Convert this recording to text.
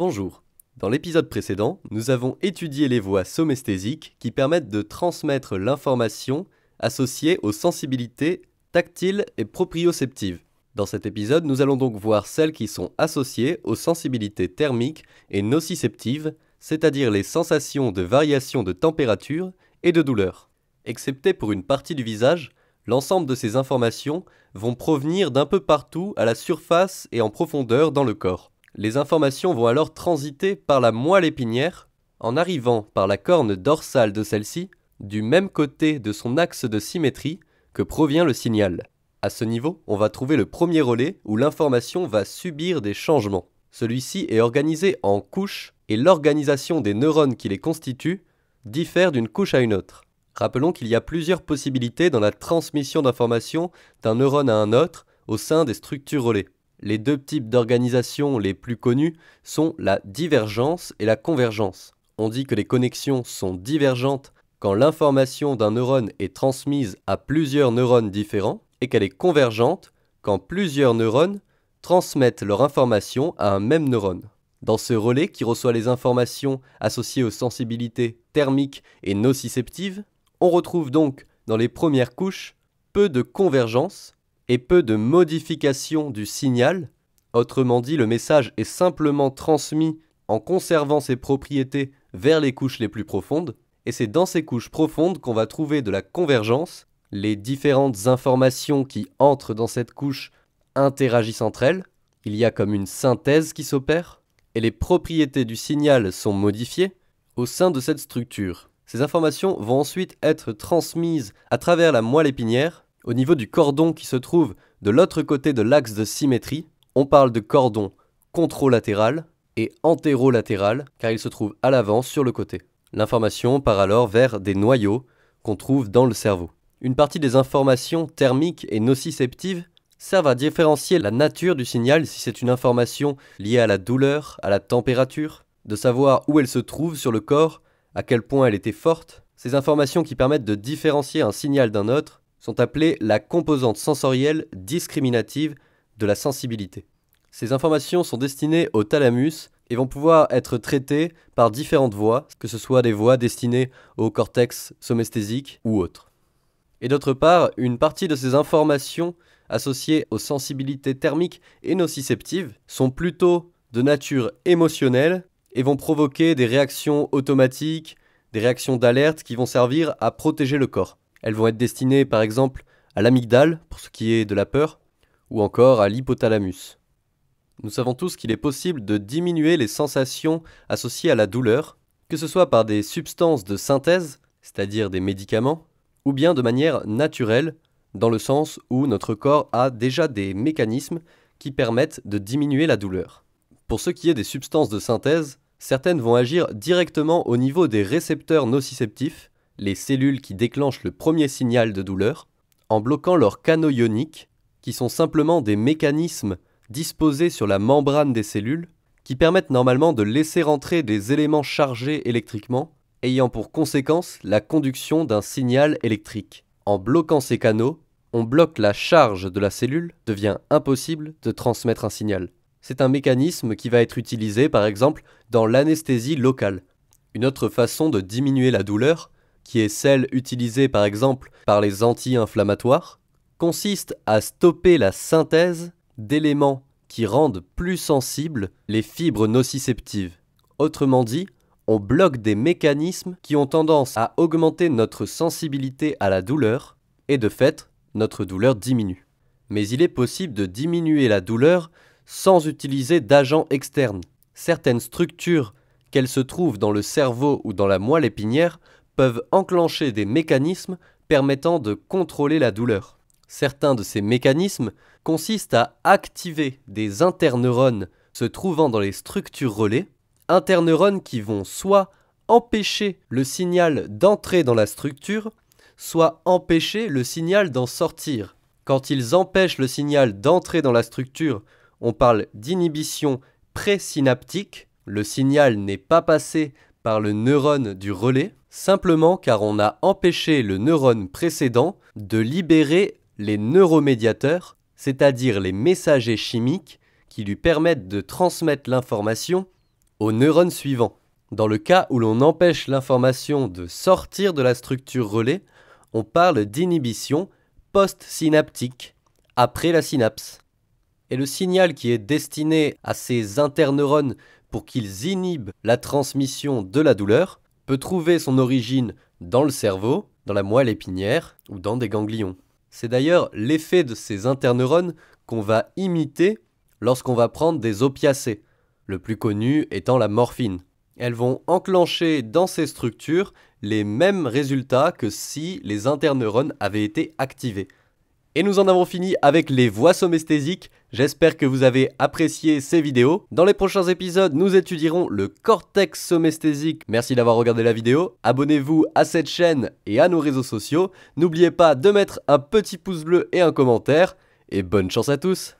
Bonjour. Dans l'épisode précédent, nous avons étudié les voies somesthésiques qui permettent de transmettre l'information associée aux sensibilités tactiles et proprioceptives. Dans cet épisode, nous allons donc voir celles qui sont associées aux sensibilités thermiques et nociceptives, c'est-à-dire les sensations de variation de température et de douleur. Excepté pour une partie du visage, l'ensemble de ces informations vont provenir d'un peu partout à la surface et en profondeur dans le corps. Les informations vont alors transiter par la moelle épinière en arrivant par la corne dorsale de celle-ci du même côté de son axe de symétrie que provient le signal. À ce niveau, on va trouver le premier relais où l'information va subir des changements. Celui-ci est organisé en couches et l'organisation des neurones qui les constituent diffère d'une couche à une autre. Rappelons qu'il y a plusieurs possibilités dans la transmission d'informations d'un neurone à un autre au sein des structures relais. Les deux types d'organisation les plus connus sont la divergence et la convergence. On dit que les connexions sont divergentes quand l'information d'un neurone est transmise à plusieurs neurones différents et qu'elle est convergente quand plusieurs neurones transmettent leur information à un même neurone. Dans ce relais qui reçoit les informations associées aux sensibilités thermiques et nociceptives, on retrouve donc dans les premières couches peu de convergence et peu de modification du signal. Autrement dit, le message est simplement transmis en conservant ses propriétés vers les couches les plus profondes, et c'est dans ces couches profondes qu'on va trouver de la convergence. Les différentes informations qui entrent dans cette couche interagissent entre elles, il y a comme une synthèse qui s'opère, et les propriétés du signal sont modifiées au sein de cette structure. Ces informations vont ensuite être transmises à travers la moelle épinière. Au niveau du cordon qui se trouve de l'autre côté de l'axe de symétrie, on parle de cordon contralatéral et antérolatéral car il se trouve à l'avant sur le côté. L'information part alors vers des noyaux qu'on trouve dans le cerveau. Une partie des informations thermiques et nociceptives servent à différencier la nature du signal, si c'est une information liée à la douleur, à la température, de savoir où elle se trouve sur le corps, à quel point elle était forte. Ces informations qui permettent de différencier un signal d'un autre sont appelées la composante sensorielle discriminative de la sensibilité. Ces informations sont destinées au thalamus et vont pouvoir être traitées par différentes voies, que ce soit des voies destinées au cortex somesthésique ou autres. Et d'autre part, une partie de ces informations associées aux sensibilités thermiques et nociceptives sont plutôt de nature émotionnelle et vont provoquer des réactions automatiques, des réactions d'alerte qui vont servir à protéger le corps. Elles vont être destinées par exemple à l'amygdale, pour ce qui est de la peur, ou encore à l'hypothalamus. Nous savons tous qu'il est possible de diminuer les sensations associées à la douleur, que ce soit par des substances de synthèse, c'est-à-dire des médicaments, ou bien de manière naturelle, dans le sens où notre corps a déjà des mécanismes qui permettent de diminuer la douleur. Pour ce qui est des substances de synthèse, certaines vont agir directement au niveau des récepteurs nociceptifs, les cellules qui déclenchent le premier signal de douleur, en bloquant leurs canaux ioniques, qui sont simplement des mécanismes disposés sur la membrane des cellules, qui permettent normalement de laisser entrer des éléments chargés électriquement, ayant pour conséquence la conduction d'un signal électrique. En bloquant ces canaux, on bloque la charge de la cellule, devient impossible de transmettre un signal. C'est un mécanisme qui va être utilisé par exemple dans l'anesthésie locale. Une autre façon de diminuer la douleur, qui est celle utilisée par exemple par les anti-inflammatoires, consiste à stopper la synthèse d'éléments qui rendent plus sensibles les fibres nociceptives. Autrement dit, on bloque des mécanismes qui ont tendance à augmenter notre sensibilité à la douleur et de fait, notre douleur diminue. Mais il est possible de diminuer la douleur sans utiliser d'agents externes. Certaines structures, qu'elles se trouvent dans le cerveau ou dans la moelle épinière, peuvent enclencher des mécanismes permettant de contrôler la douleur. Certains de ces mécanismes consistent à activer des interneurones se trouvant dans les structures relais, interneurones qui vont soit empêcher le signal d'entrer dans la structure, soit empêcher le signal d'en sortir. Quand ils empêchent le signal d'entrer dans la structure, on parle d'inhibition présynaptique. Le signal n'est pas passé par le neurone du relais, simplement car on a empêché le neurone précédent de libérer les neuromédiateurs, c'est-à-dire les messagers chimiques qui lui permettent de transmettre l'information au neurone suivant. Dans le cas où l'on empêche l'information de sortir de la structure relais, on parle d'inhibition post-synaptique, après la synapse. Et le signal qui est destiné à ces interneurones pour qu'ils inhibent la transmission de la douleur peut trouver son origine dans le cerveau, dans la moelle épinière ou dans des ganglions. C'est d'ailleurs l'effet de ces interneurones qu'on va imiter lorsqu'on va prendre des opiacés, le plus connu étant la morphine. Elles vont enclencher dans ces structures les mêmes résultats que si les interneurones avaient été activés. Et nous en avons fini avec les voies somesthésiques. J'espère que vous avez apprécié ces vidéos. Dans les prochains épisodes, nous étudierons le cortex somesthésique. Merci d'avoir regardé la vidéo. Abonnez-vous à cette chaîne et à nos réseaux sociaux. N'oubliez pas de mettre un petit pouce bleu et un commentaire. Et bonne chance à tous!